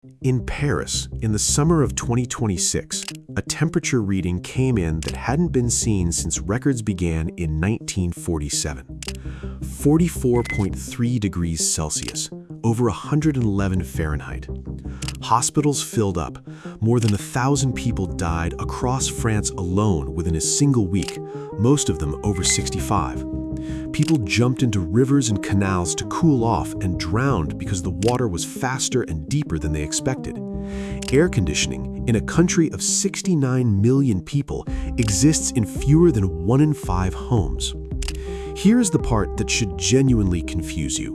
In Paris, in the summer of 2026, a temperature reading came in that hadn't been seen since records began in 1947. 44.3 degrees Celsius, over 111 Fahrenheit. Hospitals filled up. More than 1,000 people died across France alone within a single week, most of them over 65. People jumped into rivers and canals to cool off and drowned because the water was faster and deeper than they expected. Air conditioning, in a country of 69 million people, exists in fewer than 1 in 5 homes. Here's the part that should genuinely confuse you.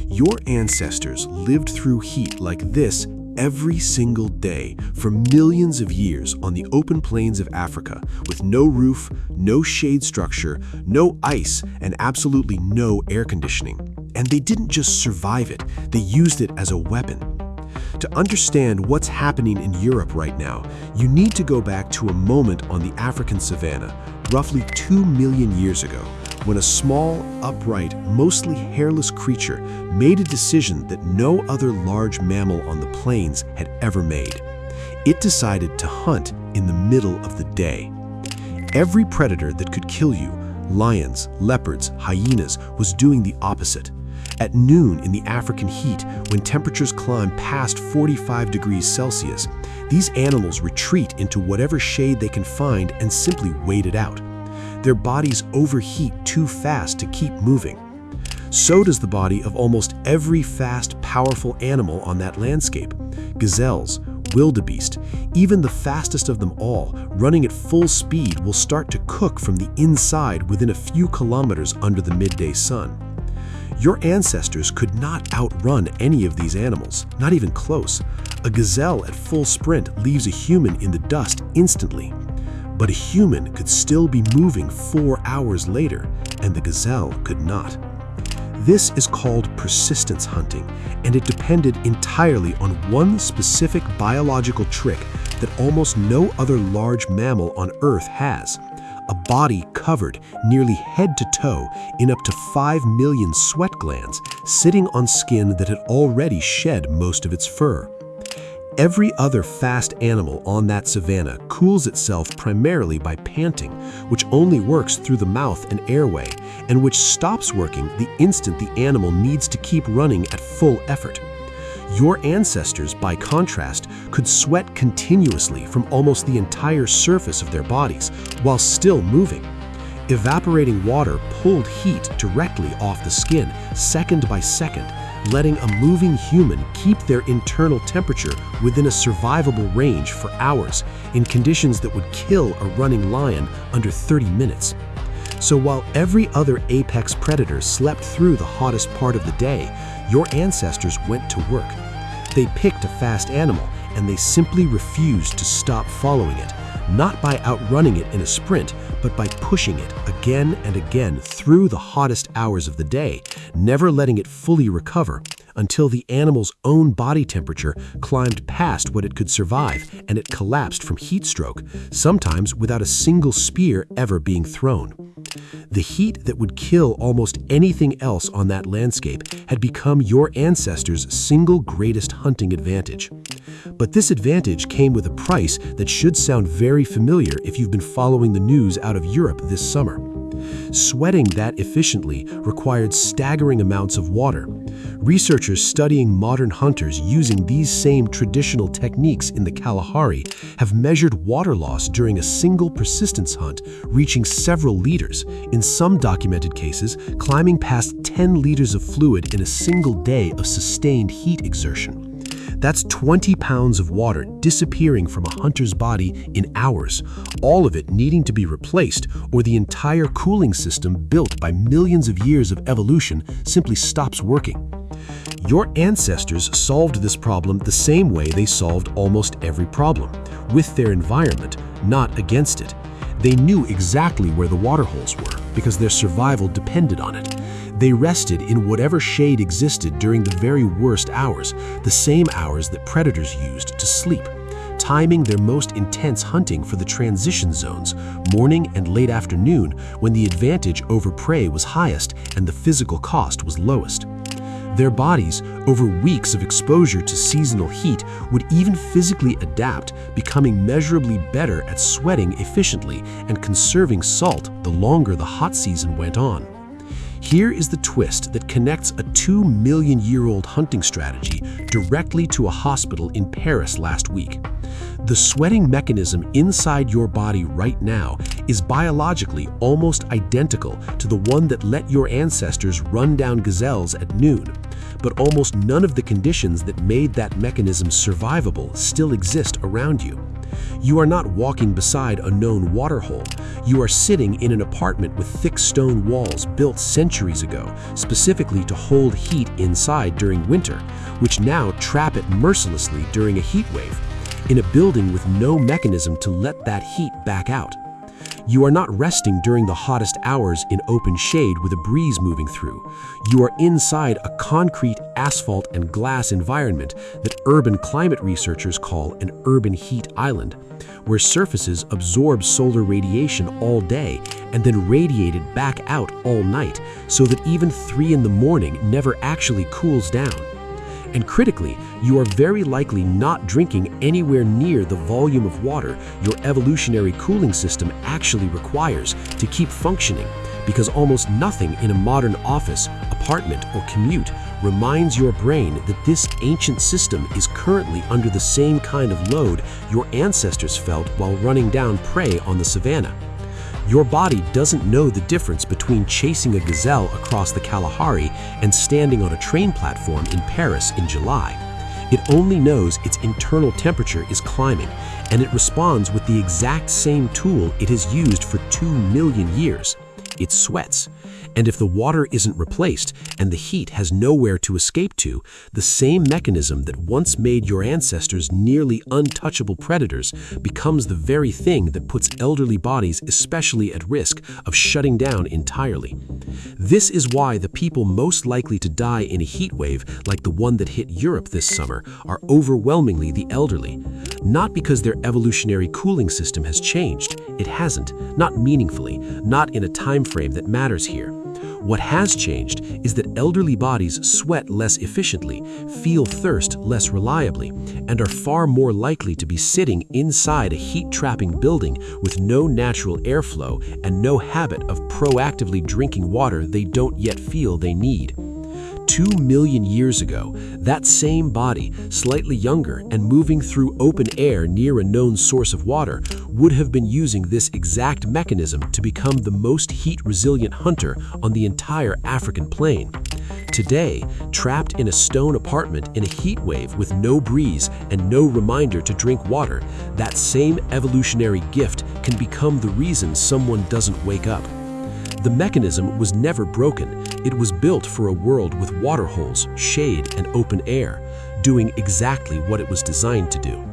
Your ancestors lived through heat like this every single day for millions of years on the open plains of Africa with no roof, no shade structure, no ice, and absolutely no air conditioning. And they didn't just survive it, they used it as a weapon. To understand what's happening in Europe right now, you need to go back to a moment on the African savanna, roughly 2 million years ago, when a small, upright, mostly hairless creature made a decision that no other large mammal on the plains had ever made. It decided to hunt in the middle of the day. Every predator that could kill you, lions, leopards, hyenas, was doing the opposite. At noon in the African heat, when temperatures climb past 45 degrees Celsius, these animals retreat into whatever shade they can find and simply wait it out. Their bodies overheat too fast to keep moving. So does the body of almost every fast, powerful animal on that landscape. Gazelles, wildebeest, even the fastest of them all, running at full speed, will start to cook from the inside within a few kilometers under the midday sun. Your ancestors could not outrun any of these animals, not even close. A gazelle at full sprint leaves a human in the dust instantly. But a human could still be moving 4 hours later, and the gazelle could not. This is called persistence hunting, and it depended entirely on one specific biological trick that almost no other large mammal on Earth has: a body covered nearly head to toe in up to 5 million sweat glands, sitting on skin that had already shed most of its fur. Every other fast animal on that savanna cools itself primarily by panting, which only works through the mouth and airway, and which stops working the instant the animal needs to keep running at full effort. Your ancestors, by contrast, could sweat continuously from almost the entire surface of their bodies while still moving. Evaporating water pulled heat directly off the skin, second by second, letting a moving human keep their internal temperature within a survivable range for hours in conditions that would kill a running lion under 30 minutes. So while every other apex predator slept through the hottest part of the day, your ancestors went to work. They picked a fast animal, and they simply refused to stop following it, not by outrunning it in a sprint, but by pushing it again and again through the hottest hours of the day, never letting it fully recover until the animal's own body temperature climbed past what it could survive and it collapsed from heat stroke, sometimes without a single spear ever being thrown. The heat that would kill almost anything else on that landscape had become your ancestors' single greatest hunting advantage. But this advantage came with a price that should sound very familiar if you've been following the news out of Europe this summer. Sweating that efficiently required staggering amounts of water. Researchers studying modern hunters using these same traditional techniques in the Kalahari have measured water loss during a single persistence hunt, reaching several liters, in some documented cases climbing past 10 liters of fluid in a single day of sustained heat exertion. That's 20 pounds of water disappearing from a hunter's body in hours, all of it needing to be replaced, or the entire cooling system built by millions of years of evolution simply stops working. Your ancestors solved this problem the same way they solved almost every problem, with their environment, not against it. They knew exactly where the water holes were because their survival depended on it. They rested in whatever shade existed during the very worst hours, the same hours that predators used to sleep, timing their most intense hunting for the transition zones, morning and late afternoon, when the advantage over prey was highest and the physical cost was lowest. Their bodies, over weeks of exposure to seasonal heat, would even physically adapt, becoming measurably better at sweating efficiently and conserving salt the longer the hot season went on. Here is the twist that connects a 2-million-year-old hunting strategy directly to a hospital in Paris last week. The sweating mechanism inside your body right now is biologically almost identical to the one that let your ancestors run down gazelles at noon, but almost none of the conditions that made that mechanism survivable still exist around you. You are not walking beside a known waterhole. You are sitting in an apartment with thick stone walls built centuries ago, specifically to hold heat inside during winter, which now trap it mercilessly during a heat wave, in a building with no mechanism to let that heat back out. You are not resting during the hottest hours in open shade with a breeze moving through. You are inside a concrete, asphalt, and glass environment that urban climate researchers call an urban heat island, where surfaces absorb solar radiation all day and then radiate it back out all night, so that even 3 in the morning never actually cools down. And critically, you are very likely not drinking anywhere near the volume of water your evolutionary cooling system actually requires to keep functioning, because almost nothing in a modern office, apartment, or commute reminds your brain that this ancient system is currently under the same kind of load your ancestors felt while running down prey on the savanna. Your body doesn't know the difference between chasing a gazelle across the Kalahari and standing on a train platform in Paris in July. It only knows its internal temperature is climbing, and it responds with the exact same tool it has used for 2 million years. It sweats. And if the water isn't replaced and the heat has nowhere to escape to, the same mechanism that once made your ancestors nearly untouchable predators becomes the very thing that puts elderly bodies especially at risk of shutting down entirely. This is why the people most likely to die in a heat wave like the one that hit Europe this summer are overwhelmingly the elderly. Not because their evolutionary cooling system has changed. It hasn't, not meaningfully, not in a time frame that matters here. What has changed is that elderly bodies sweat less efficiently, feel thirst less reliably, and are far more likely to be sitting inside a heat-trapping building with no natural airflow and no habit of proactively drinking water they don't yet feel they need. 2 million years ago, that same body, slightly younger and moving through open air near a known source of water, would have been using this exact mechanism to become the most heat-resilient hunter on the entire African plain. Today, trapped in a stone apartment in a heat wave with no breeze and no reminder to drink water, that same evolutionary gift can become the reason someone doesn't wake up. The mechanism was never broken. It was built for a world with water holes, shade, and open air, doing exactly what it was designed to do.